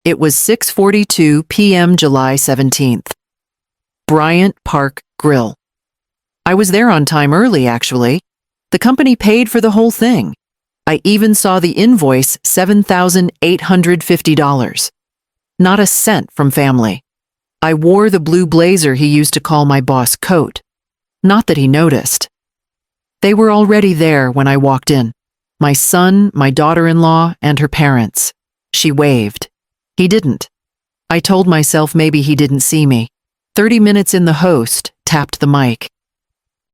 It was 6:42 p.m. July 17th. Bryant Park Grill. I was there on time early, actually. The company paid for the whole thing. I even saw the invoice, $7,850. Not a cent from family. I wore the blue blazer he used to call my boss coat. Not that he noticed. They were already there when I walked in. My son, my daughter-in-law, and her parents. She waved. He didn't. I told myself maybe he didn't see me. 30 minutes in, the host tapped the mic.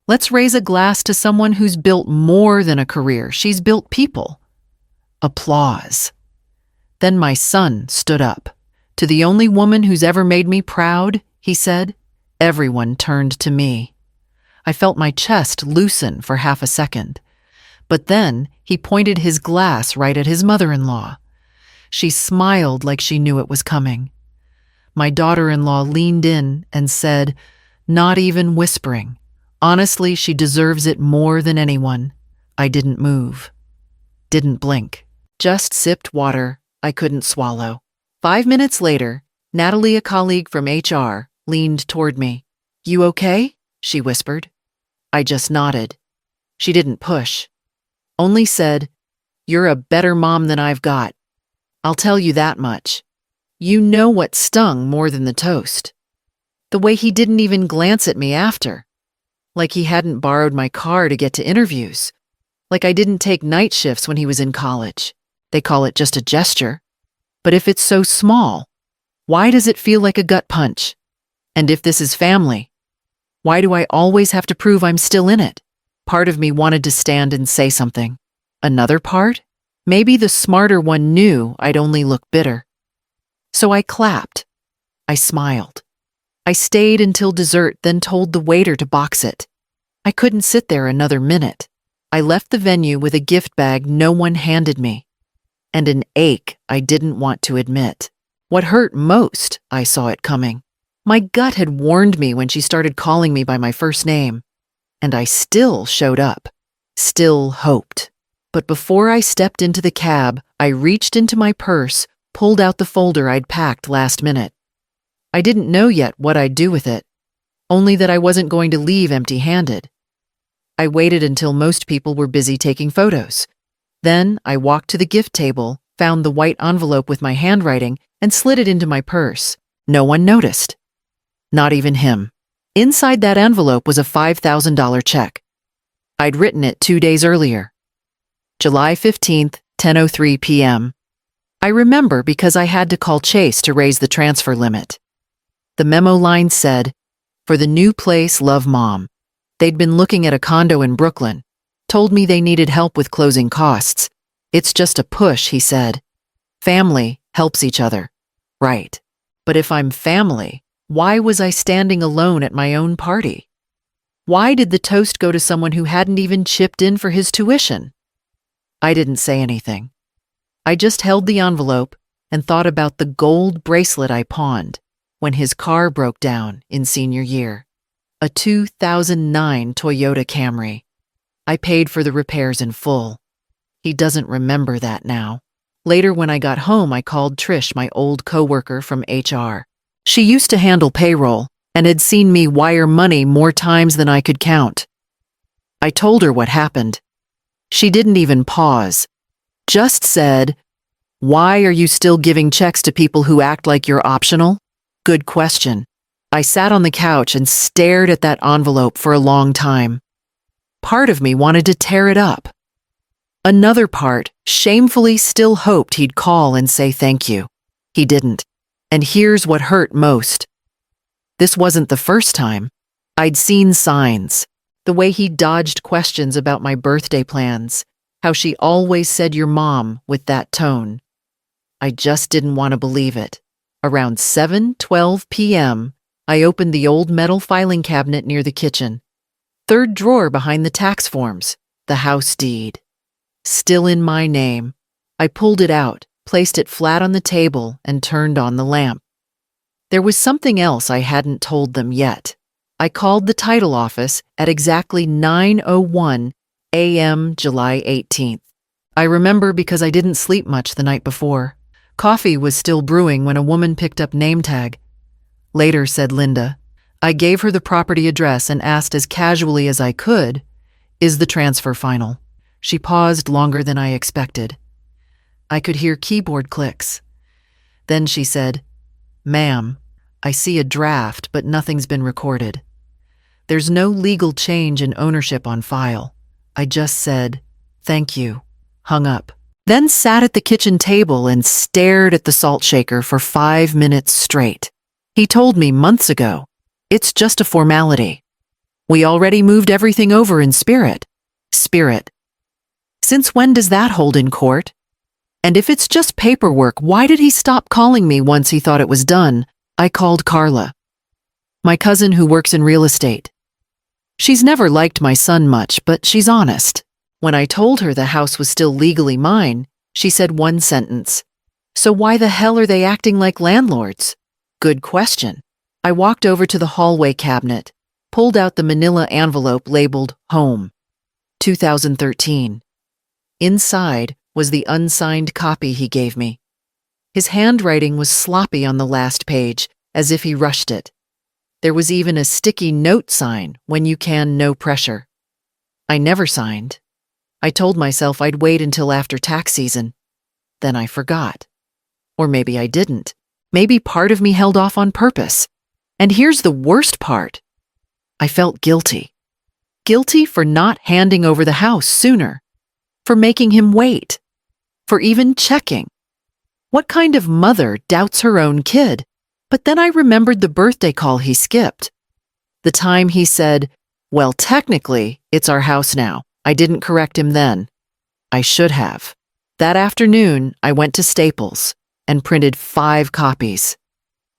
Let's raise a glass to someone who's built more than a career. She's built people. Applause. Then my son stood up. To the only woman who's ever made me proud, he said. Everyone turned to me. I felt my chest loosen for half a second. But then he pointed his glass right at his mother-in-law. She smiled like she knew it was coming. My daughter-in-law leaned in and said, not even whispering, honestly, she deserves it more than anyone. I didn't move. Didn't blink. Just sipped water I couldn't swallow. 5 minutes later, Natalie, a colleague from HR, leaned toward me. You okay? She whispered. I just nodded. She didn't push. Only said, you're a better mom than I've got. I'll tell you that much. You know what stung more than the toast? The way he didn't even glance at me after. Like he hadn't borrowed my car to get to interviews. Like I didn't take night shifts when he was in college. They call it just a gesture. But if it's so small, why does it feel like a gut punch? And if this is family, why do I always have to prove I'm still in it? Part of me wanted to stand and say something. Another part? Maybe the smarter one knew I'd only look bitter. So I clapped. I smiled. I stayed until dessert, then told the waiter to box it. I couldn't sit there another minute. I left the venue with a gift bag no one handed me. And an ache I didn't want to admit. What hurt most, I saw it coming. My gut had warned me when she started calling me by my first name. And I still showed up. Still hoped. But before I stepped into the cab, I reached into my purse, pulled out the folder I'd packed last minute. I didn't know yet what I'd do with it, only that I wasn't going to leave empty-handed. I waited until most people were busy taking photos. Then I walked to the gift table, found the white envelope with my handwriting, and slid it into my purse. No one noticed. Not even him. Inside that envelope was a $5,000 check. I'd written it 2 days earlier. July 15th, 10:03 p.m. I remember because I had to call Chase to raise the transfer limit. The memo line said, for the new place, love Mom. They'd been looking at a condo in Brooklyn. Told me they needed help with closing costs. It's just a push, he said. Family helps each other. Right. But if I'm family, why was I standing alone at my own party? Why did the toast go to someone who hadn't even chipped in for his tuition? I didn't say anything. I just held the envelope and thought about the gold bracelet I pawned when his car broke down in senior year. A 2009 Toyota Camry. I paid for the repairs in full. He doesn't remember that now. Later when I got home, I called Trish, my old coworker from HR. She used to handle payroll and had seen me wire money more times than I could count. I told her what happened. She didn't even pause. Just said, why are you still giving checks to people who act like you're optional? Good question. I sat on the couch and stared at that envelope for a long time. Part of me wanted to tear it up. Another part shamefully still hoped he'd call and say thank you. He didn't. And here's what hurt most. This wasn't the first time. I'd seen signs. The way he dodged questions about my birthday plans. How she always said your mom with that tone. I just didn't want to believe it. Around 7:12 p.m., I opened the old metal filing cabinet near the kitchen. Third drawer behind the tax forms. The house deed. Still in my name. I pulled it out, placed it flat on the table, and turned on the lamp. There was something else I hadn't told them yet. I called the title office at exactly 9:01 a.m. July 18th. I remember because I didn't sleep much the night before. Coffee was still brewing when a woman picked up name tag. Later, said Linda, I gave her the property address and asked as casually as I could, is the transfer final? She paused longer than I expected. I could hear keyboard clicks. Then she said, Ma'am, I see a draft, but nothing's been recorded. There's no legal change in ownership on file. I just said, thank you, hung up. Then sat at the kitchen table and stared at the salt shaker for 5 minutes straight. He told me months ago, it's just a formality. We already moved everything over in Spirit. Spirit. Since when does that hold in court? And if it's just paperwork, why did he stop calling me once he thought it was done? I called Carla, my cousin who works in real estate. She's never liked my son much, but she's honest. When I told her the house was still legally mine, she said one sentence. So why the hell are they acting like landlords? Good question. I walked over to the hallway cabinet, pulled out the manila envelope labeled Home, 2013. Inside was the unsigned copy he gave me. His handwriting was sloppy on the last page, as if he rushed it. There was even a sticky note sign, when you can, no pressure. I never signed. I told myself I'd wait until after tax season. Then I forgot. Or maybe I didn't. Maybe part of me held off on purpose. And here's the worst part. I felt guilty. Guilty for not handing over the house sooner. For making him wait. For even checking. What kind of mother doubts her own kid? But then I remembered the birthday call he skipped. The time he said, well, technically, it's our house now. I didn't correct him then. I should have. That afternoon, I went to Staples and printed 5 copies.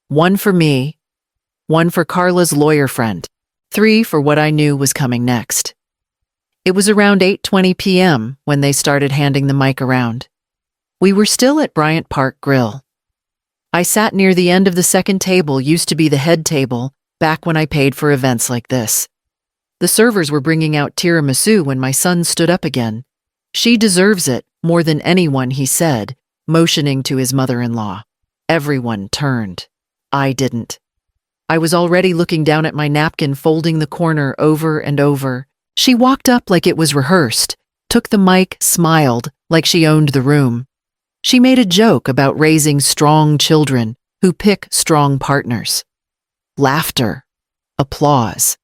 1 for me, 1 for Carla's lawyer friend, 3 for what I knew was coming next. It was around 8:20 p.m. when they started handing the mic around. We were still at Bryant Park Grill. I sat near the end of the second table, used to be the head table, back when I paid for events like this. The servers were bringing out tiramisu when my son stood up again. She deserves it more than anyone, he said, motioning to his mother-in-law. Everyone turned. I didn't. I was already looking down at my napkin, folding the corner over and over. She walked up like it was rehearsed, took the mic, smiled like she owned the room. She made a joke about raising strong children who pick strong partners. Laughter. Applause.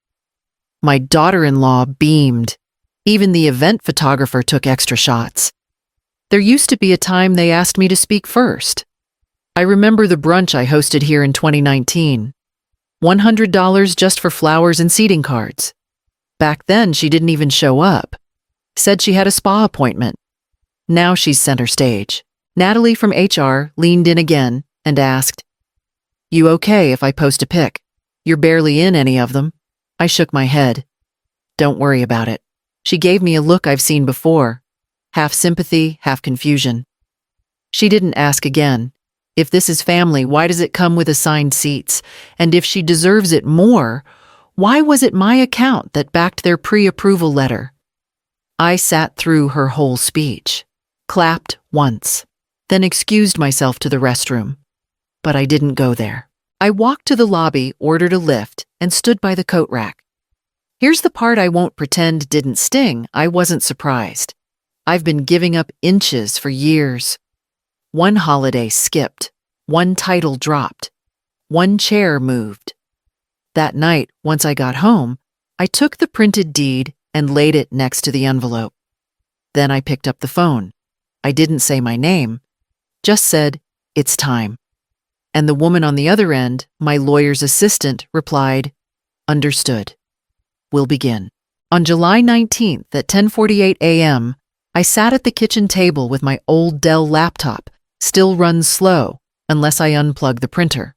My daughter-in-law beamed. Even the event photographer took extra shots. There used to be a time they asked me to speak first. I remember the brunch I hosted here in 2019. $100 just for flowers and seating cards. Back then, she didn't even show up. Said she had a spa appointment. Now she's center stage. Natalie from HR leaned in again and asked, "You okay if I post a pic? You're barely in any of them." I shook my head. "Don't worry about it." She gave me a look I've seen before, half sympathy, half confusion. She didn't ask again. If this is family, why does it come with assigned seats? And if she deserves it more, why was it my account that backed their pre-approval letter? I sat through her whole speech, clapped once, then excused myself to the restroom. But I didn't go there. I walked to the lobby, ordered a lift, and stood by the coat rack. Here's the part I won't pretend didn't sting. I wasn't surprised. I've been giving up inches for years. One holiday skipped. One title dropped. One chair moved. That night, once I got home, I took the printed deed and laid it next to the envelope. Then I picked up the phone. I didn't say my name, just said, "It's time." And the woman on the other end, my lawyer's assistant, replied, "Understood. We'll begin." On July 19th at 10:48 a.m., I sat at the kitchen table with my old Dell laptop, still runs slow unless I unplug the printer.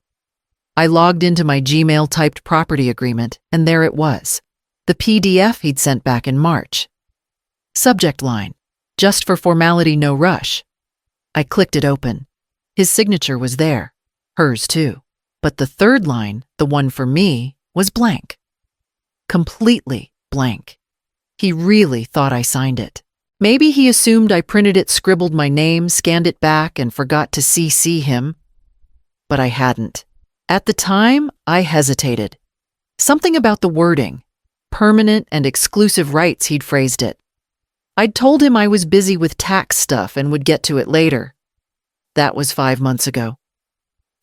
I logged into my Gmail-typed property agreement, and there it was, the PDF he'd sent back in March. Subject line, "Just for formality, no rush." I clicked it open. His signature was there, hers too. But the third line, the one for me, was blank. Completely blank. He really thought I signed it. Maybe he assumed I printed it, scribbled my name, scanned it back, and forgot to CC him. But I hadn't. At the time, I hesitated. Something about the wording. Permanent and exclusive rights, he'd phrased it. I'd told him I was busy with tax stuff and would get to it later. That was 5 months ago.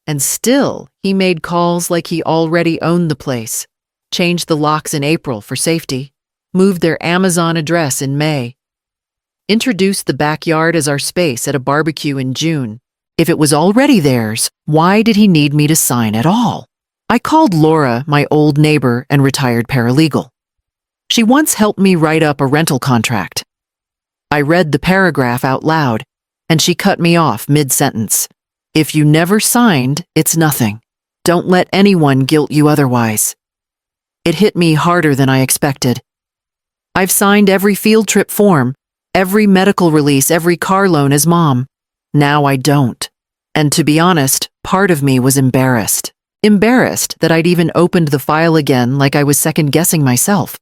And still, he made calls like he already owned the place, changed the locks in April for safety, moved their Amazon address in May, introduced the backyard as our space at a barbecue in June. If it was already theirs, why did he need me to sign at all? I called Laura, my old neighbor and retired paralegal. She once helped me write up a rental contract. I read the paragraph out loud, and she cut me off mid-sentence. If you never signed, it's nothing. Don't let anyone guilt you otherwise. It hit me harder than I expected. I've signed every field trip form, every medical release, every car loan as mom. Now I don't. And to be honest, part of me was embarrassed. Embarrassed that I'd even opened the file again like I was second-guessing myself.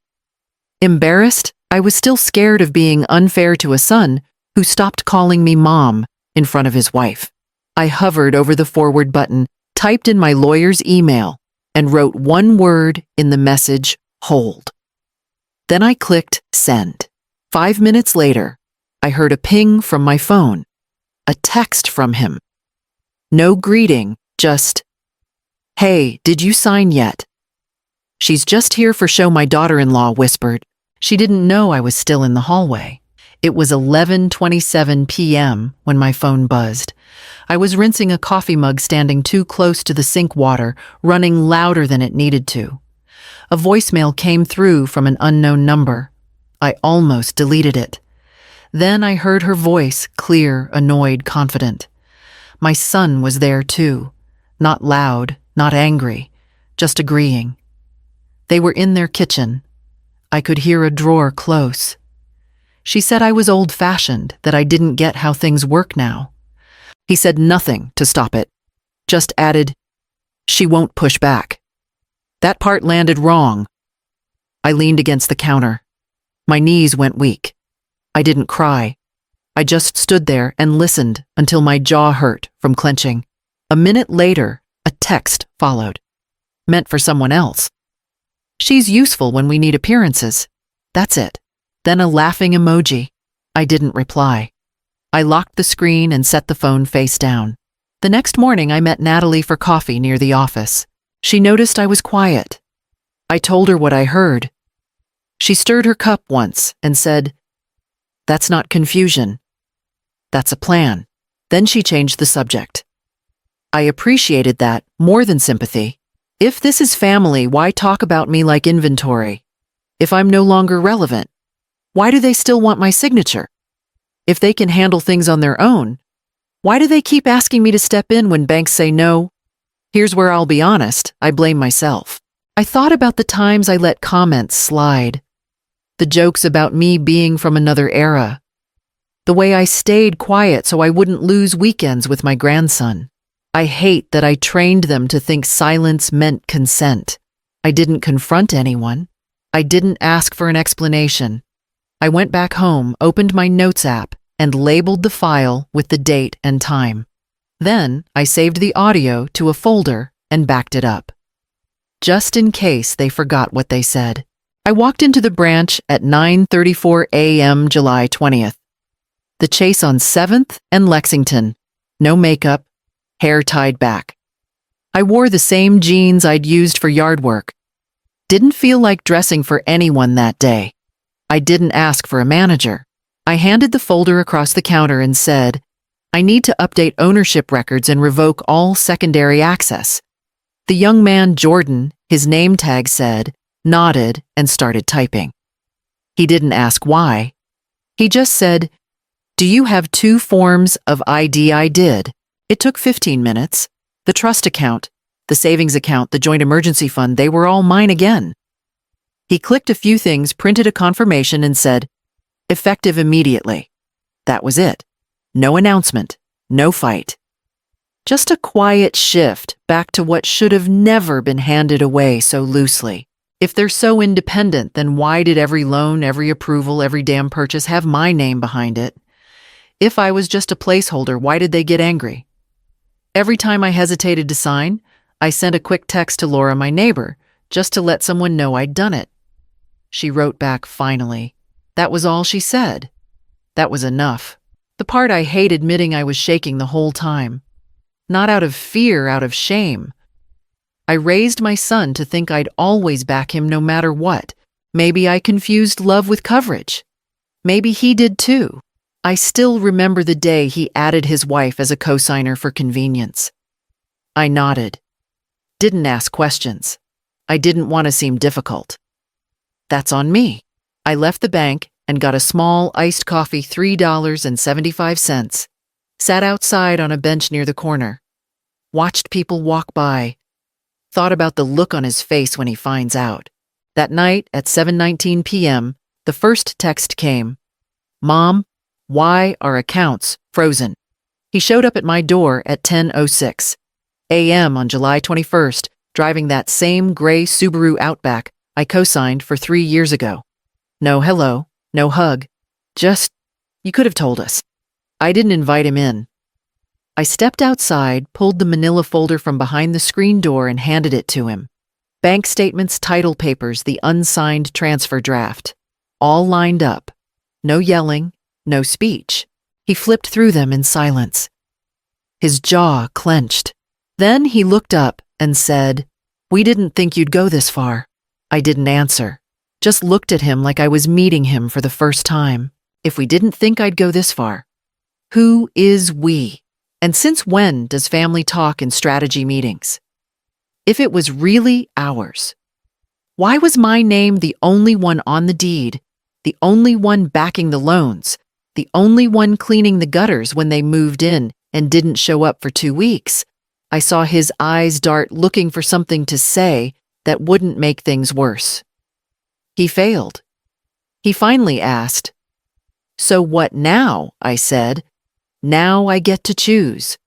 Embarrassed, I was still scared of being unfair to a son who stopped calling me mom in front of his wife. I hovered over the forward button, typed in my lawyer's email, and wrote one word in the message, hold. Then I clicked send. 5 minutes later, I heard a ping from my phone, a text from him. No greeting, just, "Hey, did you sign yet?" "She's just here for show," my daughter-in-law whispered. She didn't know I was still in the hallway. It was 11:27 p.m. when my phone buzzed. I was rinsing a coffee mug standing too close to the sink water, running louder than it needed to. A voicemail came through from an unknown number. I almost deleted it. Then I heard her voice, clear, annoyed, confident. My son was there too. Not loud, not angry, just agreeing. They were in their kitchen. I could hear a drawer close. She said I was old-fashioned, that I didn't get how things work now. He said nothing to stop it, just added, "She won't push back." That part landed wrong. I leaned against the counter. My knees went weak. I didn't cry. I just stood there and listened until my jaw hurt from clenching. A minute later, a text followed. Meant for someone else. "She's useful when we need appearances." That's it. Then a laughing emoji. I didn't reply. I locked the screen and set the phone face down. The next morning, I met Natalie for coffee near the office. She noticed I was quiet. I told her what I heard. She stirred her cup once and said, "That's not confusion. That's a plan." Then she changed the subject. I appreciated that more than sympathy. If this is family, why talk about me like inventory? If I'm no longer relevant, why do they still want my signature? If they can handle things on their own, why do they keep asking me to step in when banks say no? Here's where I'll be honest, I blame myself. I thought about the times I let comments slide. The jokes about me being from another era. The way I stayed quiet so I wouldn't lose weekends with my grandson. I hate that I trained them to think silence meant consent. I didn't confront anyone. I didn't ask for an explanation. I went back home, opened my notes app, and labeled the file with the date and time. Then I saved the audio to a folder and backed it up. Just in case they forgot what they said. I walked into the branch at 9:34 a.m. July 20th. The Chase on 7th and Lexington. No makeup, hair tied back. I wore the same jeans I'd used for yard work. Didn't feel like dressing for anyone that day. I didn't ask for a manager. I handed the folder across the counter and said, "I need to update ownership records and revoke all secondary access." The young man, Jordan, his name tag said, nodded and started typing. He didn't ask why. He just said, "Do you have 2 forms of ID?" I did. It took 15 minutes. The trust account, the savings account, the joint emergency fund, they were all mine again. He clicked a few things, printed a confirmation, and said, "Effective immediately." That was it. No announcement, no fight. Just a quiet shift back to what should have never been handed away so loosely. If they're so independent, then why did every loan, every approval, every damn purchase have my name behind it? If I was just a placeholder, why did they get angry? Every time I hesitated to sign, I sent a quick text to Laura, my neighbor, just to let someone know I'd done it. She wrote back finally. That was all she said. That was enough. The part I hate admitting I was shaking the whole time. Not out of fear, out of shame. I raised my son to think I'd always back him no matter what. Maybe I confused love with coverage. Maybe he did too. I still remember the day he added his wife as a cosigner for convenience. I nodded. Didn't ask questions. I didn't want to seem difficult. That's on me. I left the bank and got a small iced coffee, $3.75. Sat outside on a bench near the corner. Watched people walk by. Thought about the look on his face when he finds out. That night at 7:19 p.m., the first text came. Mom, why are accounts frozen? He showed up at my door at 10:06 a.m. on July 21st, driving that same gray Subaru Outback I co-signed for 3 years ago. No hello, no hug. Just, you could have told us. I didn't invite him in. I stepped outside, pulled the manila folder from behind the screen door and handed it to him. Bank statements, title papers, the unsigned transfer draft. All lined up. No yelling, no speech. He flipped through them in silence. His jaw clenched. Then he looked up and said, "We didn't think you'd go this far." I didn't answer. Just looked at him like I was meeting him for the first time. If we didn't think I'd go this far. Who is we? And since when does family talk in strategy meetings? If it was really ours, why was my name the only one on the deed, the only one backing the loans, the only one cleaning the gutters when they moved in and didn't show up for 2 weeks? I saw his eyes dart, looking for something to say that wouldn't make things worse. He failed. He finally asked, "So what now?" I said. "Now I get to choose."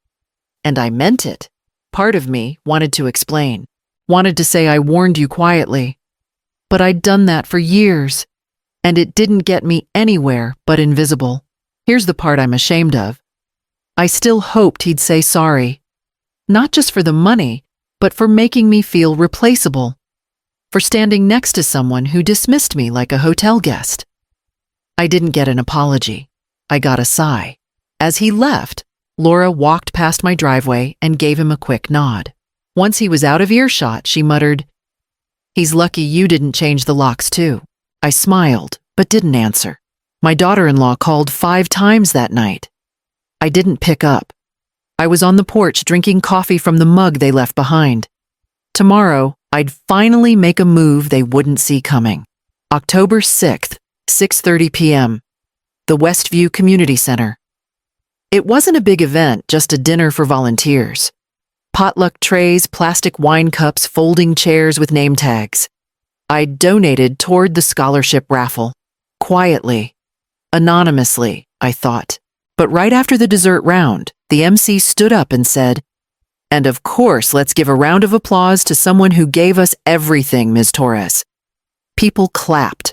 And I meant it. Part of me wanted to explain, wanted to say I warned you quietly. But I'd done that for years, and it didn't get me anywhere but invisible. Here's the part I'm ashamed of. I still hoped he'd say sorry. Not just for the money, but for making me feel replaceable. For standing next to someone who dismissed me like a hotel guest. I didn't get an apology. I got a sigh. As he left, Laura walked past my driveway and gave him a quick nod. Once he was out of earshot, she muttered, "He's lucky you didn't change the locks too." I smiled, but didn't answer. My daughter-in-law called 5 times that night. I didn't pick up. I was on the porch drinking coffee from the mug they left behind. Tomorrow, I'd finally make a move they wouldn't see coming. October 6th, 6:30 p.m. The Westview Community Center. It wasn't a big event, just a dinner for volunteers. Potluck trays, plastic wine cups, folding chairs with name tags. I donated toward the scholarship raffle. Quietly. Anonymously, I thought. But right after the dessert round, the MC stood up and said, "And of course, let's give a round of applause to someone who gave us everything, Ms. Torres." People clapped.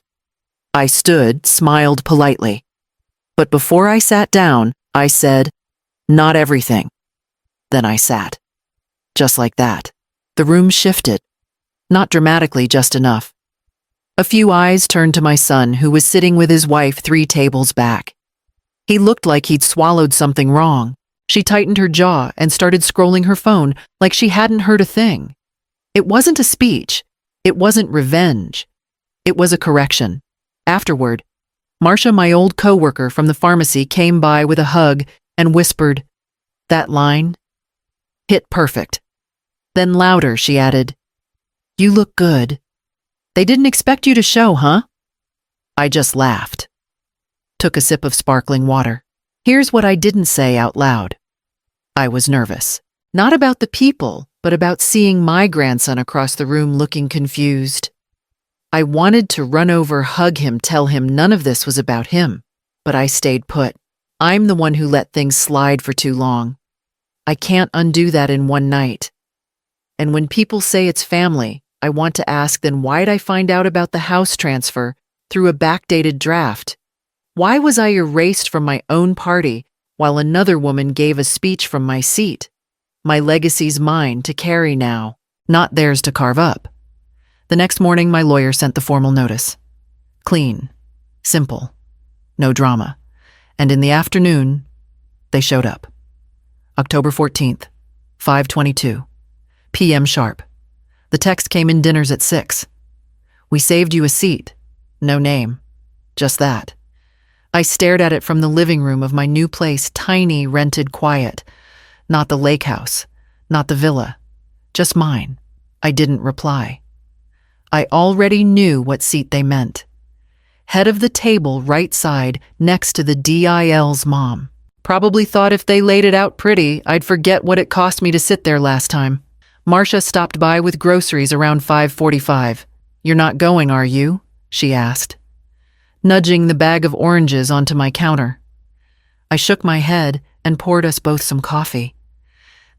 I stood, smiled politely. But before I sat down, I said, "Not everything." Then I sat. Just like that. The room shifted. Not dramatically, just enough. A few eyes turned to my son, who was sitting with his wife 3 tables back. He looked like he'd swallowed something wrong. She tightened her jaw and started scrolling her phone like she hadn't heard a thing. It wasn't a speech. It wasn't revenge. It was a correction. Afterward, Marcia, my old coworker from the pharmacy, came by with a hug and whispered, "That line hit perfect." Then louder, she added, "You look good. They didn't expect you to show, huh?" I just laughed. Took a sip of sparkling water. Here's what I didn't say out loud. I was nervous. Not about the people, but about seeing my grandson across the room looking confused. I wanted to run over, hug him, tell him none of this was about him. But I stayed put. I'm the one who let things slide for too long. I can't undo that in one night. And when people say it's family, I want to ask, then why'd I find out about the house transfer through a backdated draft? Why was I erased from my own party while another woman gave a speech from my seat? My legacy's mine to carry now, not theirs to carve up. The next morning, my lawyer sent the formal notice. Clean, simple, no drama. And in the afternoon, they showed up. October 14th, 5:22 p.m. sharp. The text came in dinners at 6. We saved you a seat. No name. Just that. I stared at it from the living room of my new place, tiny, rented quiet. Not the lake house, not the villa, just mine. I didn't reply. I already knew what seat they meant. Head of the table, right side, next to the DIL's mom. Probably thought if they laid it out pretty, I'd forget what it cost me to sit there last time. Marcia stopped by with groceries around 5:45. You're not going, are you? She asked, nudging the bag of oranges onto my counter. I shook my head and poured us both some coffee.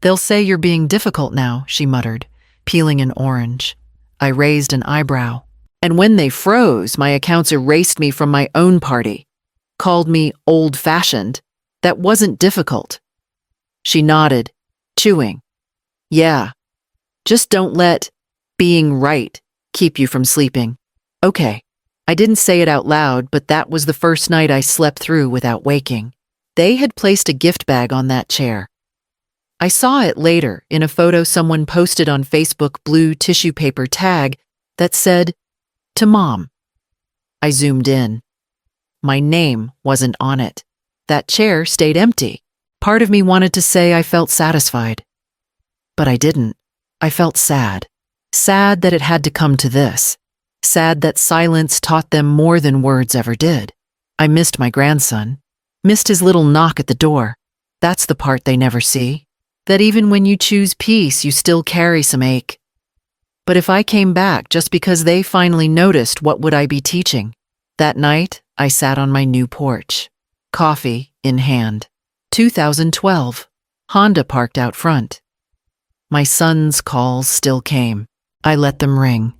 They'll say you're being difficult now, she muttered, peeling an orange. I raised an eyebrow. And when they froze, my accounts erased me from my own party. Called me old-fashioned. That wasn't difficult. She nodded, chewing. Yeah. Just don't let being right keep you from sleeping. Okay. I didn't say it out loud, but that was the first night I slept through without waking. They had placed a gift bag on that chair. I saw it later in a photo someone posted on Facebook, blue tissue paper tag that said, "To Mom." I zoomed in. My name wasn't on it. That chair stayed empty. Part of me wanted to say I felt satisfied. But I didn't. I felt sad. Sad that it had to come to this. Sad that silence taught them more than words ever did. I missed my grandson. Missed his little knock at the door. That's the part they never see. That even when you choose peace, you still carry some ache. But if I came back just because they finally noticed, what would I be teaching? That night, I sat on my new porch. Coffee in hand. 2012. Honda parked out front. My son's calls still came. I let them ring.